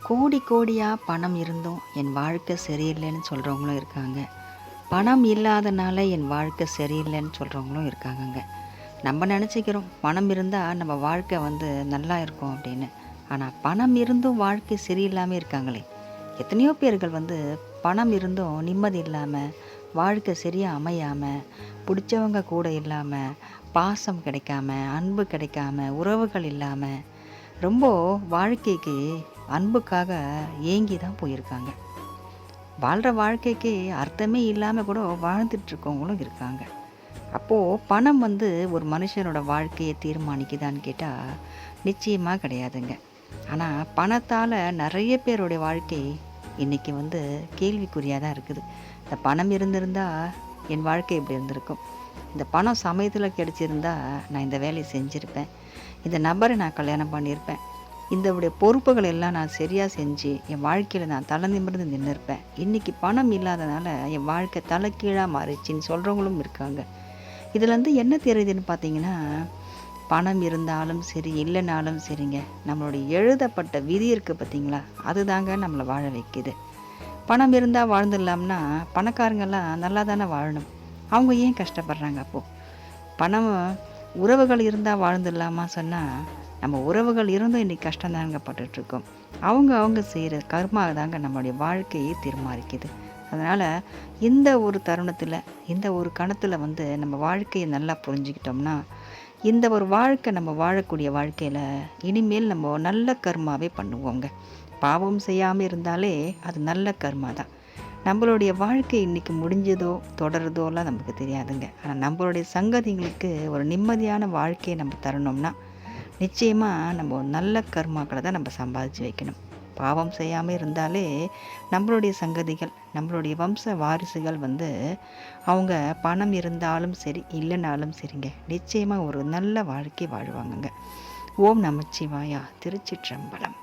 கோடி கோடியாக பணம் இருந்தும் என் வாழ்க்கை சரியில்லைன்னு சொல்கிறவங்களும் இருக்காங்க. பணம் இல்லாதனால என் வாழ்க்கை சரியில்லைன்னு சொல்கிறவங்களும் இருக்காங்கங்க. நம்ம நினச்சிக்கிறோம் பணம் இருந்தால் நம்ம வாழ்க்கை நல்லா இருக்கும் அப்படின்னு. ஆனால் பணம் இருந்தும் வாழ்க்கை சரியில்லாமல் இருக்காங்களே. எத்தனையோ பேர்கள் பணம் இருந்தும் நிம்மதி இல்லாமல், வாழ்க்கை சரியாக அமையாமல், பிடிச்சவங்க கூட இல்லாமல், பாசம் கிடைக்காம, அன்பு கிடைக்காம, உறவுகள் இல்லாமல், ரொம்ப வாழ்க்கைக்கு அன்புக்காக ஏங்கி தான் போயிருக்காங்க. வாழ்கிற வாழ்க்கைக்கு அர்த்தமே இல்லாமல் கூட வாழ்ந்துட்டுருக்கவங்களும் இருக்காங்க. அப்போது பணம் ஒரு மனுஷனோட வாழ்க்கையை தீர்மானிக்குதான்னு கேட்டால் நிச்சயமாக கிடையாதுங்க. ஆனால் பணத்தால் நிறைய பேருடைய வாழ்க்கை இன்றைக்கி கேள்விக்குறியாக தான் இருக்குது. இந்த பணம் இருந்திருந்தால் என் வாழ்க்கை இப்படி இருந்திருக்கும், இந்த பணம் சமயத்தில் கிடச்சிருந்தா நான் இந்த வேலையை செஞ்சுருப்பேன், இந்த நபரை நான் கல்யாணம் பண்ணியிருப்பேன், இந்த பொறுப்புகள் எல்லாம் நான் சரியாக செஞ்சு என் வாழ்க்கையில் நான் தலை நிமிர்ந்து நின்றுருப்பேன். இன்றைக்கி பணம் இல்லாதனால என் வாழ்க்கை தலைக்கீழாக மாறிச்சின்னு சொல்கிறவங்களும் இருக்காங்க. இதில் என்ன தெரியுதுன்னு பார்த்தீங்கன்னா, பணம் இருந்தாலும் சரி இல்லைனாலும் சரிங்க, நம்மளுடைய எழுதப்பட்ட விதி இருக்குது பார்த்தீங்களா, அதுதாங்க நம்மளை வாழ வைக்குது. பணம் இருந்தால் வாழ்ந்துடலாம்னா பணக்காரங்கெல்லாம் நல்லா தானே வாழணும், அவங்க ஏன் கஷ்டப்படுறாங்க? அப்போது பணம் உறவுகள் இருந்தால் வாழ்ந்துடலாமா சொன்னால், நம்ம உறவுகள் இருந்தும் இன்றைக்கி கஷ்டந்தாங்க பட்டுட்ருக்கோம். அவங்க செய்கிற கர்மா தாங்க நம்மளுடைய வாழ்க்கையை தீர்மானிக்குது. அதனால் இந்த ஒரு தருணத்தில், இந்த ஒரு கணத்தில் நம்ம வாழ்க்கையை நல்லா புரிஞ்சுக்கிட்டோம்னா, இந்த ஒரு வாழ்க்கை நம்ம வாழக்கூடிய வாழ்க்கையில் இனிமேல் நம்ம நல்ல கர்மாவே பண்ணுவோங்க. பாவம் செய்யாமல் இருந்தாலே அது நல்ல கர்மா தான். நம்மளுடைய வாழ்க்கை இன்றைக்கி முடிஞ்சதோ தொடருதோலாம் நமக்கு தெரியாதுங்க. ஆனால் நம்மளுடைய சங்கதிகளுக்கு ஒரு நிம்மதியான வாழ்க்கையை நம்ம தரணும்னா நிச்சயமாக நம்ம நல்ல கர்மாக்களை தான் நம்ம சம்பாதிச்சு வைக்கணும். பாவம் செய்யாமல் இருந்தாலே நம்மளுடைய சங்கதிகள், நம்மளுடைய வம்ச வாரிசுகள் அவங்க பணம் இருந்தாலும் சரி இல்லைனாலும் சரிங்க, நிச்சயமாக ஒரு நல்ல வாழ்க்கை வாழ்வாங்கங்க. ஓம் நமச்சிவாயா. திருச்சிற்றம்பலம்.